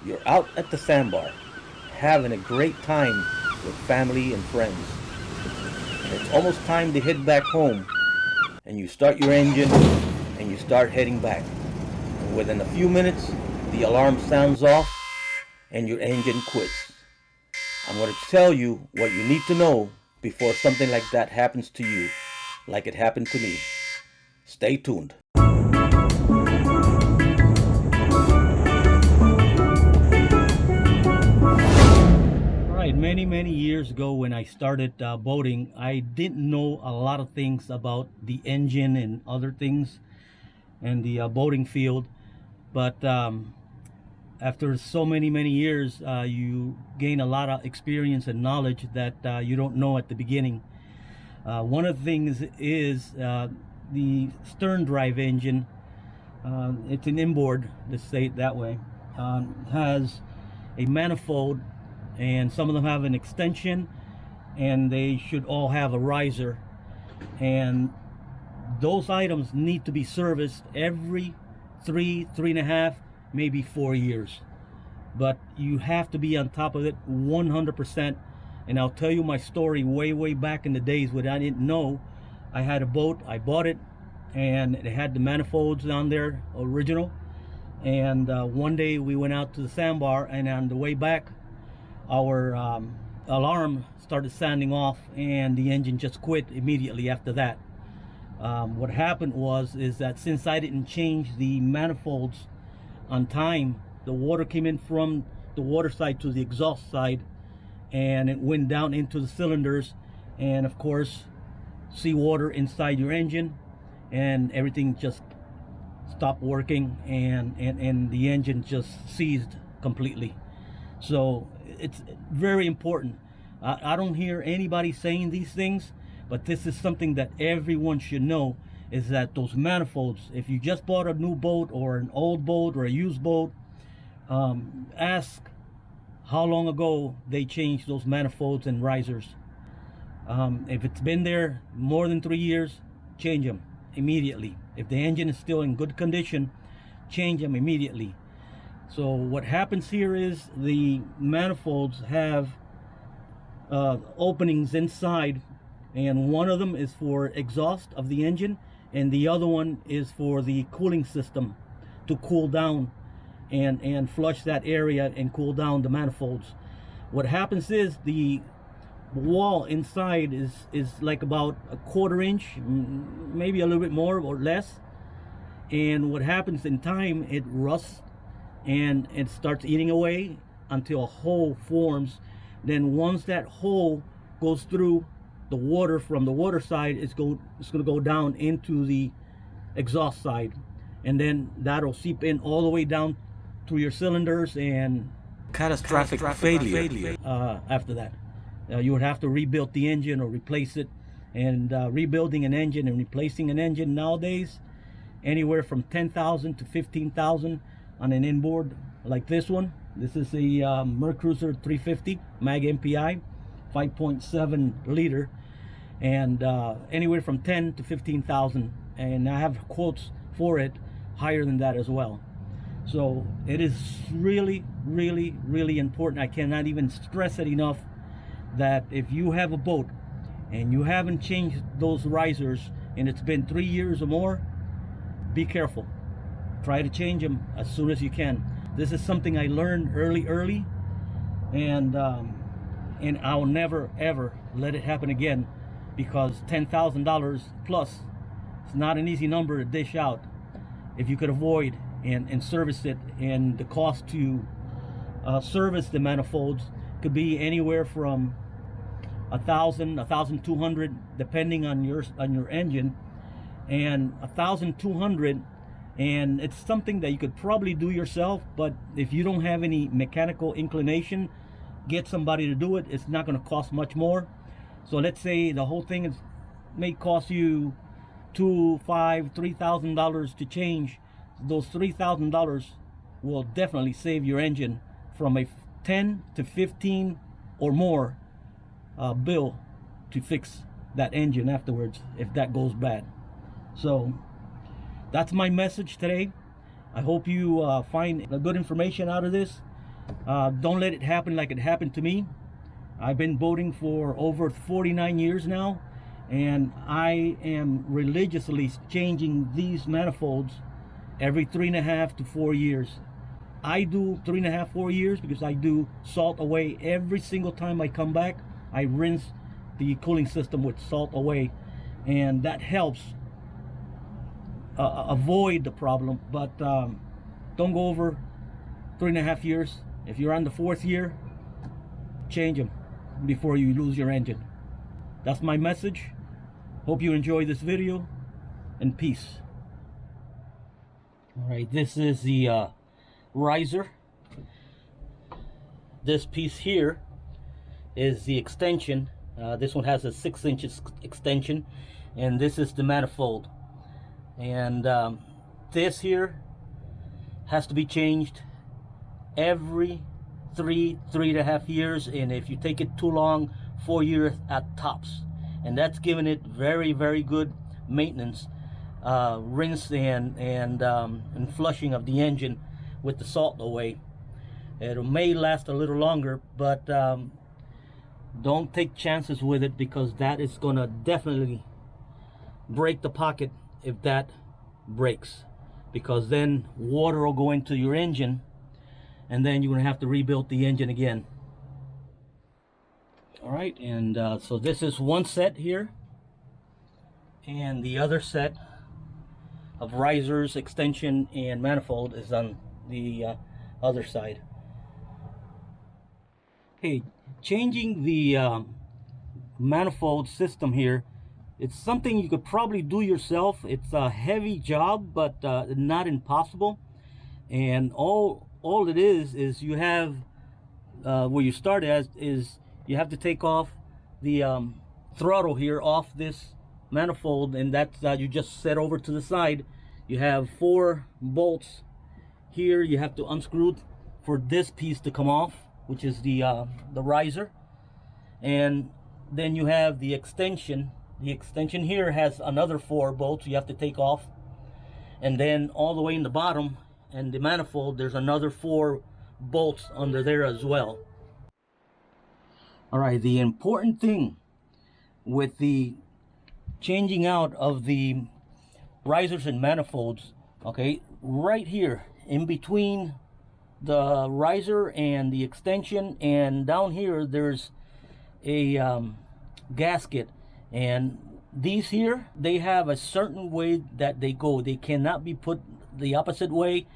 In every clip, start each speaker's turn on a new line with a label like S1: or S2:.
S1: You're out at the sandbar, having a great time with family and friends. And it's almost time to head back home, and you start your engine and you start heading back. And within a few minutes, the alarm sounds off and your engine quits. I'm going to tell you what you need to know before something like that happens to you, like it happened to me. Stay tuned. Alright, many years ago when I started boating, I didn't know a lot of things about the engine and other things in the boating field. But after so many years, you gain a lot of experience and knowledge that you don't know at the beginning. One of the things is the stern drive engine. It's an inboard, let's say it that way. Has a manifold, and some of them have an extension, and they should all have a riser. And those items need to be serviced every 3.5, maybe 4 years. But you have to be on top of it 100%. And I'll tell you my story way back in the days when I didn't know. I had a boat, I bought it, and it had the manifolds on there, original. And one day we went out to the sandbar, and on the way back, our alarm started sounding off, and the engine just quit immediately after that. What happened is that since I didn't change the manifolds on time, the water came in from the water side to the exhaust side, and it went down into the cylinders, and of course seawater inside your engine, and everything just stopped working, and the engine just seized completely. So it's very important. I don't hear anybody saying these things, but this is something that everyone should know, is that those manifolds, if you just bought a new boat or an old boat or a used boat, ask how long ago they changed those manifolds and risers. If it's been there more than 3 years, change them immediately. If the engine is still in good condition, change them immediately. So what happens here is the manifolds have openings inside, and one of them is for exhaust of the engine, and the other one is for the cooling system to cool down and flush that area and cool down the manifolds. What happens is the wall inside is like about a 1/4 inch, maybe a little bit more or less, and what happens in time, it rusts and it starts eating away until a hole forms. Then once that hole goes through, the water from the water side it's going to go down into the exhaust side, and then that'll seep in all the way down through your cylinders, and
S2: Catastrophic failure.
S1: after that you would have to rebuild the engine or replace it. And rebuilding an engine and replacing an engine nowadays, anywhere from 10,000 to 15,000 on an inboard like this one. This is a Mercruiser 350 mag MPI 5.7 liter, and anywhere from 10 to 15,000, and I have quotes for it higher than that as well. So it is really important. I cannot even stress it enough that if you have a boat and you haven't changed those risers and it's been 3 years or more, be careful. Try to change them as soon as you can. This is something I learned early, and I'll never ever let it happen again, because $10,000 plus is not an easy number to dish out if you could avoid and service it. And the cost to service the manifolds could be anywhere from $1,000, $1,200, depending on your engine, and $1,200. And it's something that you could probably do yourself, but if you don't have any mechanical inclination, get somebody to do it. It's not going to cost much more. So let's say the whole thing may cost you $2,000, $5,000, $3,000 to change. Those $3,000 will definitely save your engine from a 10 to 15 or more bill to fix that engine afterwards if that goes bad. So that's my message today. I hope you find good information out of this, Don't let it happen like it happened to me. I've been boating for over 49 years now, and I am religiously changing these manifolds every 3.5 to 4 years. I do 3.5, 4 years because I do salt away every single time I come back. I rinse the cooling system with salt away, and that helps avoid the problem. But don't go over 3.5 years. If you're on the 4th year, change them before you lose your engine. That's my message. Hope you enjoy this video, and peace. All right, this is the riser. This piece here is the extension. This one has a 6-inch extension, and this is the manifold. And this here has to be changed every 3.5 years, and if you take it too long, 4 years at tops. And that's giving it very, very good maintenance, rinse and flushing of the engine with the salt away. It may last a little longer, but don't take chances with it, because that is gonna definitely break the pocket if that breaks, because then water will go into your engine, and then you're gonna have to rebuild the engine again. All right, and so this is one set here, and the other set of risers, extension, and manifold is on the other side. Okay, changing the manifold system here, it's something you could probably do yourself. It's a heavy job, but not impossible. And all it is you have where you start as is you have to take off the throttle here off this manifold, and that's you just set over to the side. You have 4 bolts here. You have to unscrew for this piece to come off, which is the riser, and then you have the extension. The extension here has another 4 bolts you have to take off, and then all the way in the bottom and the manifold there's another 4 bolts under there as well. All right, the important thing with the changing out of the risers and manifolds, okay, right here in between the riser and the extension, and down here there's a gasket, and these here, they have a certain way that they go. They cannot be put the opposite way,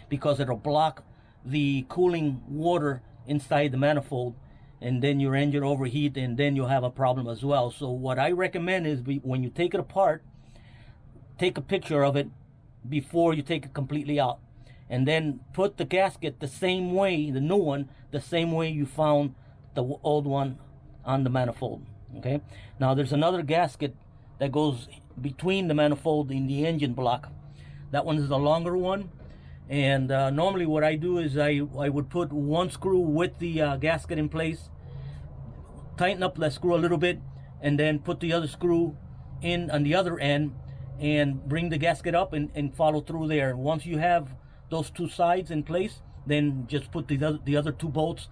S1: because it'll block the cooling water inside the manifold, and then your engine overheat, and then you'll have a problem as well. So what I recommend is when you take it apart, take a picture of it before you take it completely out, and then put the gasket the same way, the new one, the same way you found the old one on the manifold. Okay, now there's another gasket that goes between the manifold and the engine block. That one is the longer one, and normally what I do is I would put one screw with the gasket in place, tighten up that screw a little bit, and then put the other screw in on the other end and bring the gasket up and follow through there. Once you have those 2 sides in place, then just put the other 2 bolts,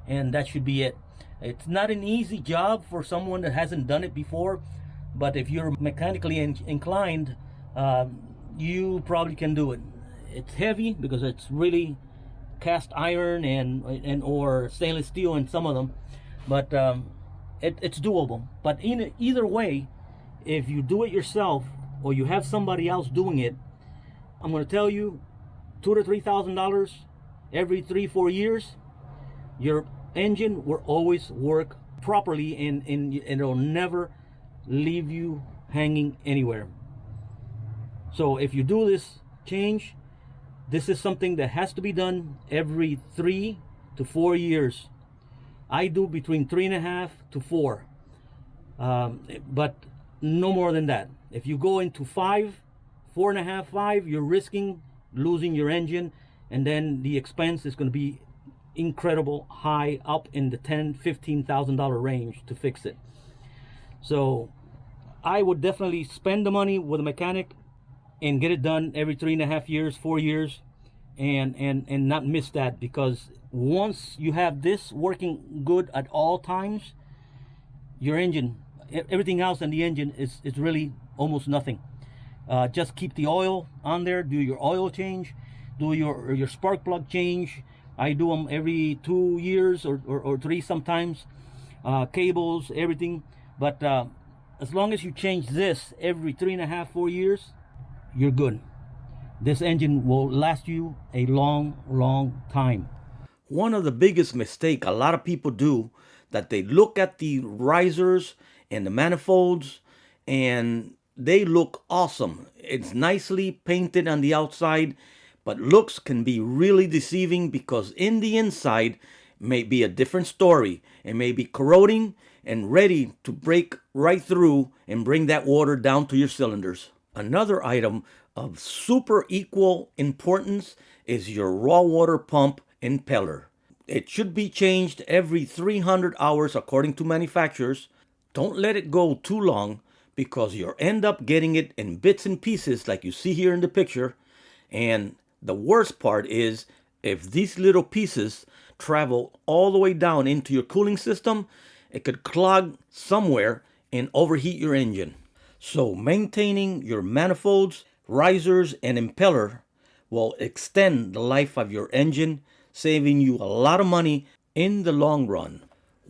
S1: and that should be it. It's not an easy job for someone that hasn't done it before, but if you're mechanically inclined, you probably can do it. It's heavy because it's really cast iron and or stainless steel in some of them, but it's doable. But in either way, if you do it yourself or you have somebody else doing it, I'm going to tell you, $2,000 to $3,000 every 3-4 years, your engine will always work properly, and it'll never leave you hanging anywhere. So if you do this change, this is something that has to be done every 3 to 4 years. I do between 3.5 to 4, but no more than that. If you go into 5, 4.5, 5, you're risking losing your engine, and then the expense is going to be incredible high, up in the $10,000-$15,000 range to fix it. So I would definitely spend the money with a mechanic and get it done every 3.5 years, 4 years, and not miss that, because once you have this working good at all times, your engine, everything else in the engine is really almost nothing. Just keep the oil on there, do your oil change, do your spark plug change. I do them every 2 years or 3 sometimes. Cables, everything. But as long as you change this every 3.5, 4 years, you're good. This engine will last you a long time.
S2: One of the biggest mistake a lot of people do, that they look at the risers and the manifolds and they look awesome. It's nicely painted on the outside, but looks can be really deceiving, because in the inside may be a different story. It may be corroding and ready to break right through and bring that water down to your cylinders. Another item of super equal importance is your raw water pump impeller. It should be changed every 300 hours according to manufacturers. Don't let it go too long, because you'll end up getting it in bits and pieces like you see here in the picture. And the worst part is, if these little pieces travel all the way down into your cooling system, it could clog somewhere and overheat your engine. So maintaining your manifolds, risers, and impeller will extend the life of your engine, saving you a lot of money in the long run.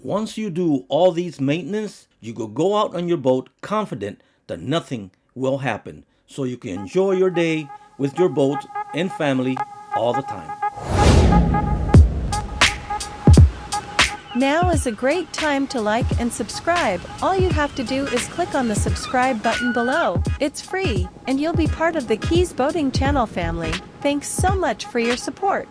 S2: Once you do all these maintenance, you could go out on your boat confident that nothing will happen, so you can enjoy your day with your boat and family all the time.
S3: Now is a great time to like and subscribe. All you have to do is click on the subscribe button below. It's free, and you'll be part of the Keys Boating Channel family. Thanks so much for your support.